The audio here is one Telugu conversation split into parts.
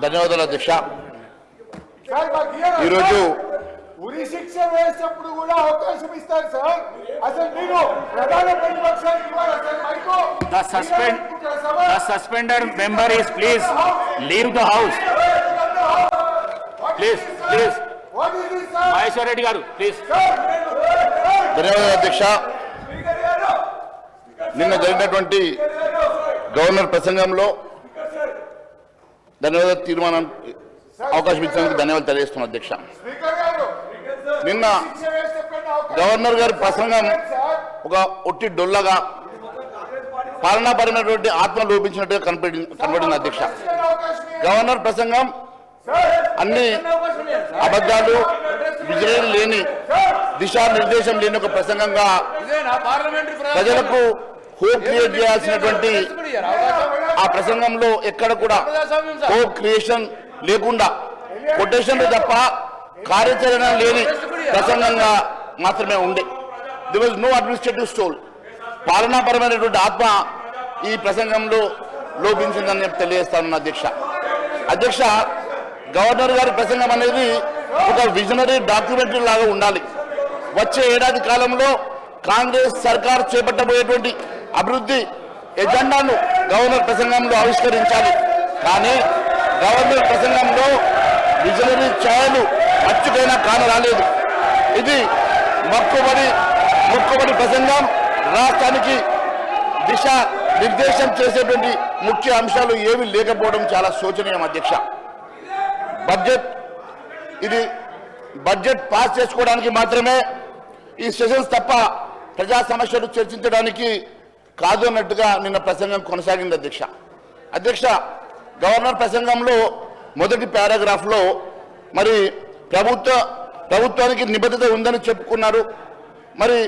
ధన్యవాదాలు అధ్యక్ష. ఈరోజు ఉరి శిక్ష వేసినప్పుడు కూడా అవకాశం ఇస్తారు సార్. అసలు మీరు ప్రధాన ప్రతిపక్షానికి ఇవ్వాలి sir mic. The suspended member is please leave the house. Please. Maheshwar Reddy garu, please. ధన్యవాదాలు అధ్యక్ష. నిన్న జరిగినటువంటి గవర్నర్ ప్రసంగంలో ధన్యవాదాలు తీర్మానం అవకాశం ఇచ్చినందుకు ధన్యవాదాలు తెలియజేస్తున్నాను అధ్యక్ష. నిన్న గవర్నర్ గారి ప్రసంగం ఒక ఒట్టి డొల్లగా పాలనాపరమైనటువంటి ఆత్మ లోపించినట్టుగా కనపడింది అధ్యక్ష. గవర్నర్ ప్రసంగం అన్ని అబద్ధాలు, విజయం లేని, దిశానిర్దేశం లేని ఒక ప్రసంగంగా ప్రజలకు హోప్ క్రియేట్ చేయాల్సినటువంటి ఆ ప్రసంగంలో ఎక్కడ కూడా హోప్ క్రియేషన్ లేకుండా కొటేషన్లు తప్ప కార్యాచరణ లేని ప్రసంగంగా మాత్రమే ఉండే. There was no administrative soul. పాలనాపరమైనటువంటి ఆత్మ ఈ ప్రసంగంలో లోపించిందని తెలియజేస్తాను అధ్యక్ష. గవర్నర్ గారి ప్రసంగం అనేది ఒక విజనరీ డాక్యుమెంటరీ లాగా ఉండాలి. వచ్చే ఏడాది కాలంలో కాంగ్రెస్ సర్కార్ చేపట్టబోయేటువంటి అభివృద్ధి ఎజెండాను గవర్నర్ ప్రసంగంలో ఆవిష్కరించాలి. కానీ గవర్నర్ ప్రసంగంలో విజనరీ ఛాయలు అచ్చుకైనా కానరాలేదు. ఇది మొక్కుబడి ప్రసంగం. రాష్ట్రానికి దిశ నిర్దేశం చేసేటువంటి ముఖ్య అంశాలు ఏవి లేకపోవడం చాలా శోచనీయం అధ్యక్ష. బడ్జెట్ పాస్ చేసుకోవడానికి మాత్రమే ఈ సెషన్స్ తప్ప ప్రజా సమస్యలు చర్చించడానికి కాదు అన్నట్టుగా నిన్న ప్రసంగం కొనసాగింది అధ్యక్ష. గవర్నర్ ప్రసంగంలో మొదటి పారాగ్రాఫ్లో మరి ప్రభుత్వానికి నిబద్ధత ఉందని చెప్పుకున్నారు. మరి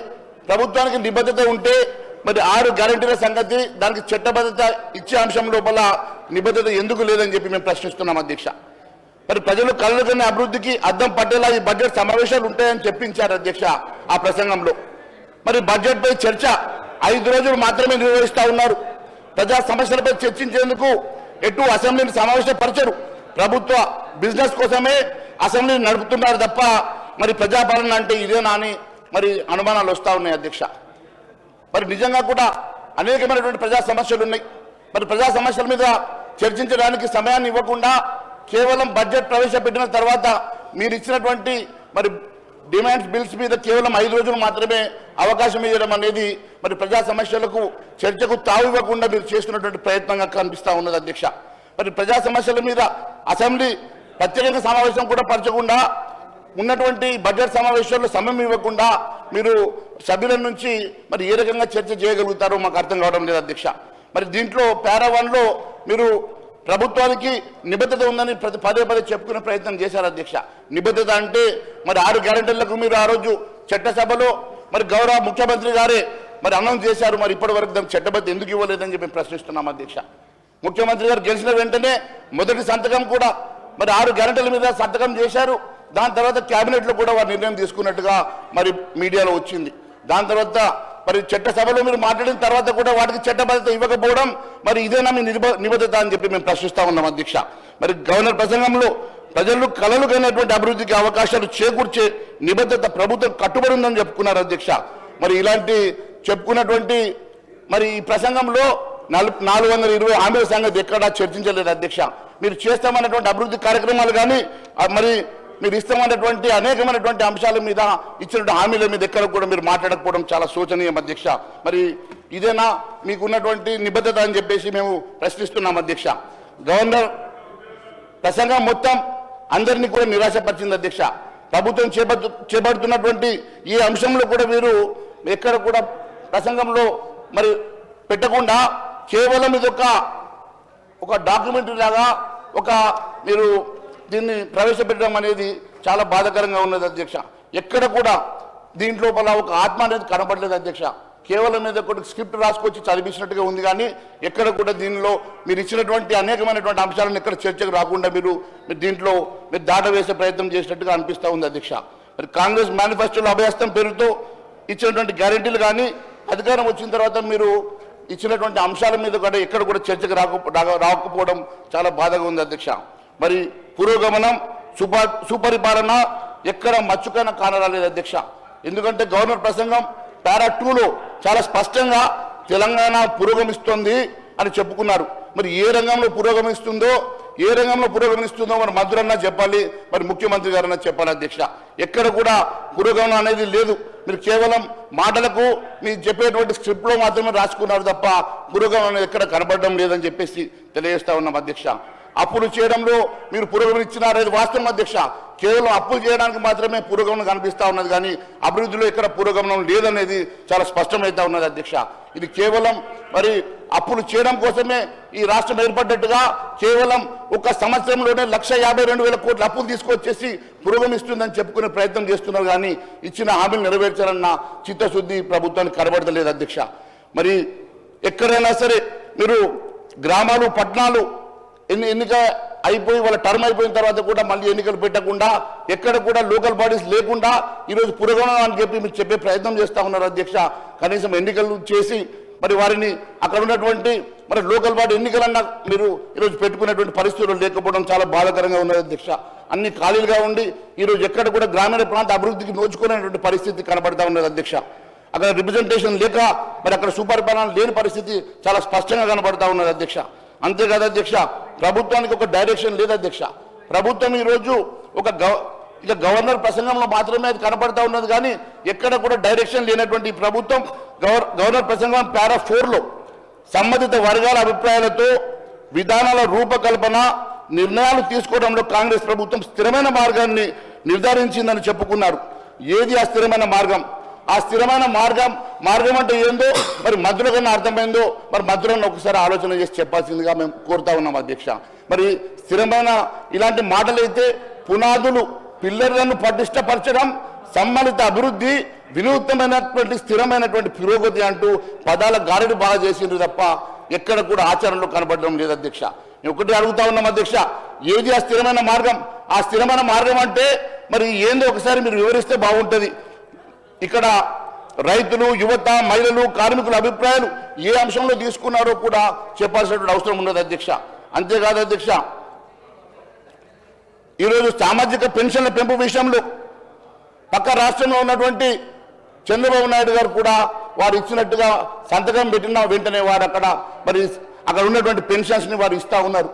ప్రభుత్వానికి నిబద్ధత ఉంటే మరి 6 గ్యారెంటీల సంగతి, దానికి చట్టబద్ధత ఇచ్చే అంశం లోపల నిబద్ధత ఎందుకు లేదని చెప్పి మేము ప్రశ్నిస్తున్నాం అధ్యక్ష. మరి ప్రజలు కళ్ళు కన్నా అభివృద్ధికి అద్దం పట్టేలా ఈ బడ్జెట్ సమావేశాలు ఉంటాయని చెప్పించారు అధ్యక్ష ఆ ప్రసంగంలో. మరి బడ్జెట్పై చర్చ 5 రోజులు మాత్రమే నిర్వహిస్తూ ఉన్నారు. ప్రజా సమస్యలపై చర్చించేందుకు ఎటు అసెంబ్లీని సమావేశపరచరు. ప్రభుత్వ బిజినెస్ కోసమే అసెంబ్లీని నడుపుతున్నారు తప్ప మరి ప్రజాపాలన అంటే ఇదేనా అని మరి అనుమానాలు వస్తూ ఉన్నాయి అధ్యక్ష. మరి నిజంగా కూడా అనేకమైనటువంటి ప్రజా సమస్యలు ఉన్నాయి. మరి ప్రజా సమస్యల మీద చర్చించడానికి సమయాన్ని ఇవ్వకుండా కేవలం బడ్జెట్ ప్రవేశపెట్టిన తర్వాత మీరు ఇచ్చినటువంటి మరి డిమాండ్స్ బిల్స్ మీద కేవలం 5 రోజులు మాత్రమే అవకాశం ఇవ్వడం అనేది మరి ప్రజా సమస్యలకు చర్చకు తావు ఇవ్వకుండా మీరు చేస్తున్నటువంటి ప్రయత్నంగా కనిపిస్తూ ఉన్నది అధ్యక్ష. మరి ప్రజా సమస్యల మీద అసెంబ్లీ ప్రత్యేకంగా సమావేశం కూడా పరచకుండా ఉన్నటువంటి బడ్జెట్ సమావేశాల్లో సమయం ఇవ్వకుండా మీరు సభ్యుల నుంచి మరి ఏ రకంగా చర్చ చేయగలుగుతారో మాకు అర్థం కావడం లేదు అధ్యక్ష. మరి దీంట్లో పారా 1లో మీరు ప్రభుత్వానికి నిబద్ధత ఉందని పదే చెప్పుకునే ప్రయత్నం చేశారు అధ్యక్ష. నిబద్ధత అంటే మరి 6 గ్యారెంటీలకు మీరు ఆ రోజు చట్టసభలో మరి గౌరవ ముఖ్యమంత్రి గారే మరి అనౌన్స్ చేశారు. మరి ఇప్పటి వరకు దానికి చట్టబద్ధత ఎందుకు ఇవ్వలేదని చెప్పి ప్రశ్నిస్తున్నాం అధ్యక్ష. ముఖ్యమంత్రి గారు గెలిచిన వెంటనే మొదటి సంతకం కూడా మరి 6 గ్యారెంటీల మీద సంతకం చేశారు. దాని తర్వాత క్యాబినెట్లో కూడా వారు నిర్ణయం తీసుకున్నట్టుగా మరి మీడియాలో వచ్చింది. దాని తర్వాత మరి చట్టసభలో మీరు మాట్లాడిన తర్వాత కూడా వాటికి చట్టబద్ధత ఇవ్వకపోవడం మరి ఇదేనా మీ నిబద్ధత అని చెప్పి మేము ప్రశ్నిస్తా ఉన్నాం అధ్యక్ష. మరి గవర్నర్ ప్రసంగంలో ప్రజలు కలలు కనేటువంటి అభివృద్ధికి అవకాశాలు చేకూర్చే నిబద్ధత ప్రభుత్వం కట్టుబడి ఉందని చెప్పుకున్నారు అధ్యక్ష. మరి ఇలాంటి చెప్పుకున్నటువంటి మరి ఈ ప్రసంగంలో 420 హామీల సంగతి ఎక్కడా చర్చించలేదు అధ్యక్ష. మీరు చేస్తామన్నటువంటి అభివృద్ధి కార్యక్రమాలు కానీ మరి మీరు ఇస్తామన్నటువంటి అనేకమైనటువంటి అంశాల మీద ఇచ్చినటువంటి హామీల మీద ఎక్కడ కూడా మీరు మాట్లాడకపోవడం చాలా శోచనీయం అధ్యక్ష. మరి ఇదేనా మీకున్నటువంటి నిబద్ధత అని చెప్పేసి మేము ప్రశ్నిస్తున్నాం అధ్యక్ష. గవర్నర్ ప్రసంగం మొత్తం అందరినీ కూడా నిరాశపరిచింది అధ్యక్ష. ప్రభుత్వం చేపడుతున్నటువంటి ఈ అంశంలో కూడా మీరు ఎక్కడ కూడా ప్రసంగంలో మరి పెట్టకుండా కేవలం ఇది ఒక డాక్యుమెంటరీ లాగా మీరు దీన్ని ప్రవేశపెట్టడం అనేది చాలా బాధాకరంగా ఉన్నది అధ్యక్ష. ఎక్కడ కూడా దీంట్లోపల ఒక ఆత్మ అనేది కనపడలేదు అధ్యక్ష. కేవలం మీద ఒకటి స్క్రిప్ట్ రాసుకొచ్చి చదివించినట్టుగా ఉంది కానీ ఎక్కడ కూడా దీనిలో మీరు ఇచ్చినటువంటి అనేకమైనటువంటి అంశాలను ఎక్కడ చర్చకు రాకుండా మీరు దీంట్లో మీరు దాటవేసే ప్రయత్నం చేసినట్టుగా అనిపిస్తూ ఉంది అధ్యక్ష. మరి కాంగ్రెస్ మేనిఫెస్టోలో అభయహస్తం పేరుతో ఇచ్చినటువంటి గ్యారెంటీలు కానీ అధికారం వచ్చిన తర్వాత మీరు ఇచ్చినటువంటి అంశాల మీద కూడా ఎక్కడ కూడా చర్చకు రాకపోవడం చాలా బాధగా ఉంది అధ్యక్ష. మరి పురోగమనం సుపరిపాలన ఎక్కడ మచ్చుకైనా కానరాలేదు అధ్యక్ష. ఎందుకంటే గవర్నర్ ప్రసంగం పారా 2లో చాలా స్పష్టంగా తెలంగాణ పురోగమిస్తుంది అని చెప్పుకున్నారు. మరి ఏ రంగంలో పురోగమిస్తుందో మరి మంత్రులన్నా చెప్పాలి, మరి ముఖ్యమంత్రి గారన్నా చెప్పాలి అధ్యక్ష. ఎక్కడ కూడా పురోగమనం అనేది లేదు. మీరు కేవలం మాటలకు మీరు చెప్పేటువంటి స్క్రిప్ట్లో మాత్రమే రాసుకున్నారు తప్ప పురోగమనం అనేది ఎక్కడ కనబడడం లేదని చెప్పేసి తెలియజేస్తా ఉన్నాం అధ్యక్ష. అప్పులు చేయడంలో మీరు పురోగమనం ఇచ్చినారనేది వాస్తవం అధ్యక్ష. కేవలం అప్పులు చేయడానికి మాత్రమే పురోగమనం కనిపిస్తూ ఉన్నది, కానీ అభివృద్ధిలో ఎక్కడ పురోగమనం లేదనేది చాలా స్పష్టమవుతా ఉన్నది అధ్యక్ష. ఇది కేవలం మరి అప్పులు చేయడం కోసమే ఈ రాష్ట్రం ఏర్పడ్డట్టుగా కేవలం ఒక సంవత్సరంలోనే 1,52,000 కోట్ల అప్పులు తీసుకొచ్చేసి పురోగమిస్తుందని చెప్పుకునే ప్రయత్నం చేస్తున్నారు, కానీ ఇచ్చిన హామీలు నెరవేర్చాలన్న చిత్తశుద్ధి ప్రభుత్వానికి కనబడతలేదు అధ్యక్ష. మరి ఎక్కడైనా సరే మీరు గ్రామాలు పట్టణాలు ఎన్నిక అయిపోయి వాళ్ళ టర్మ్ అయిపోయిన తర్వాత కూడా మళ్ళీ ఎన్నికలు పెట్టకుండా ఎక్కడ కూడా లోకల్ బాడీస్ లేకుండా ఈరోజు పురోగమనం అని చెప్పి మీరు చెప్పే ప్రయత్నం చేస్తూ ఉన్నారు అధ్యక్ష. కనీసం ఎన్నికలు చేసి మరి వారిని అక్కడ ఉన్నటువంటి మరి లోకల్ బాడీ ఎన్నికలన్నా మీరు ఈరోజు పెట్టుకునేటువంటి పరిస్థితులు లేకపోవడం చాలా బాధాకరంగా ఉన్నది అధ్యక్ష. అన్ని ఖాళీలుగా ఉండి ఈరోజు ఎక్కడ కూడా గ్రామీణ ప్రాంత అభివృద్ధికి నోచుకునేటువంటి పరిస్థితి కనబడతా ఉన్నది అధ్యక్ష. అక్కడ రిప్రజెంటేషన్ లేక మరి అక్కడ సుపరిపాలన లేని పరిస్థితి చాలా స్పష్టంగా కనబడతా ఉన్నది అధ్యక్ష. అంతేకాదు అధ్యక్ష, ప్రభుత్వానికి ఒక డైరెక్షన్ లేదు అధ్యక్ష. ప్రభుత్వం ఈరోజు ఇక గవర్నర్ ప్రసంగంలో మాత్రమే అది కనపడతా ఉన్నది, కానీ ఎక్కడ కూడా డైరెక్షన్ లేనటువంటి ఈ ప్రభుత్వం గవర్నర్ ప్రసంగం పారా 4లో సంబంధిత వర్గాల అభిప్రాయాలతో విధానాల రూపకల్పన నిర్ణయాలు తీసుకోవడంలో కాంగ్రెస్ ప్రభుత్వం స్థిరమైన మార్గాన్ని నిర్ధారించిందని చెప్పుకున్నారు. ఏది ఆ స్థిరమైన మార్గం? ఆ స్థిరమైన మార్గం అంటే ఏందో మరి మంత్రుల కన్నా అర్థమైందో మరి మంత్రులను ఒకసారి ఆలోచన చేసి చెప్పాల్సిందిగా మేము కోరుతా ఉన్నాం అధ్యక్ష. మరి స్థిరమైన ఇలాంటి మాటలైతే పునాదులు పిల్లర్లను పటిష్టపరచడం, సంబంధిత అభివృద్ధి, వినూత్నమైనటువంటి స్థిరమైనటువంటి పురోగతి అంటూ పదాల గాడిని బాగా చేసిండ్రు తప్ప ఎక్కడ కూడా ఆచరణలో కనబడడం లేదు అధ్యక్ష. నేను ఒకటి అడుగుతా ఉన్నాం అధ్యక్ష, ఏది ఆ స్థిరమైన మార్గం? ఆ స్థిరమైన మార్గం అంటే మరి ఏందో ఒకసారి మీరు వివరిస్తే బాగుంటుంది. ఇక్కడ రైతులు, యువత, మహిళలు, కార్మికుల అభిప్రాయాలు ఏ అంశంలో తీసుకున్నారో కూడా చెప్పాల్సినటువంటి అవసరం ఉన్నది అధ్యక్ష. అంతేకాదు అధ్యక్ష, ఈరోజు సామాజిక పెన్షన్ల పెంపు విషయంలో పక్క రాష్ట్రంలో ఉన్నటువంటి చంద్రబాబు నాయుడు గారు కూడా వారు ఇచ్చినట్టుగా సంతకం పెట్టిన వెంటనే వారు అక్కడ ఉన్నటువంటి పెన్షన్స్ని వారు ఇస్తూ ఉన్నారు.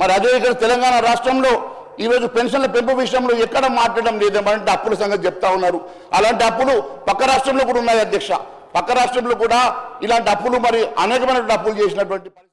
మరి అదే ఇక్కడ తెలంగాణ రాష్ట్రంలో ఈరోజు పెన్షన్ల పెంపు విషయంలో ఎక్కడ మాట్లాడడం లేదేమంటే అప్పుల సంగతి చెప్తా ఉన్నారు. అలాంటి అప్పులు పక్క రాష్ట్రంలో కూడా ఉన్నాయి అధ్యక్ష. పక్క రాష్ట్రంలో కూడా ఇలాంటి అప్పులు మరి అనేకమైనటువంటి అప్పులు చేసినటువంటి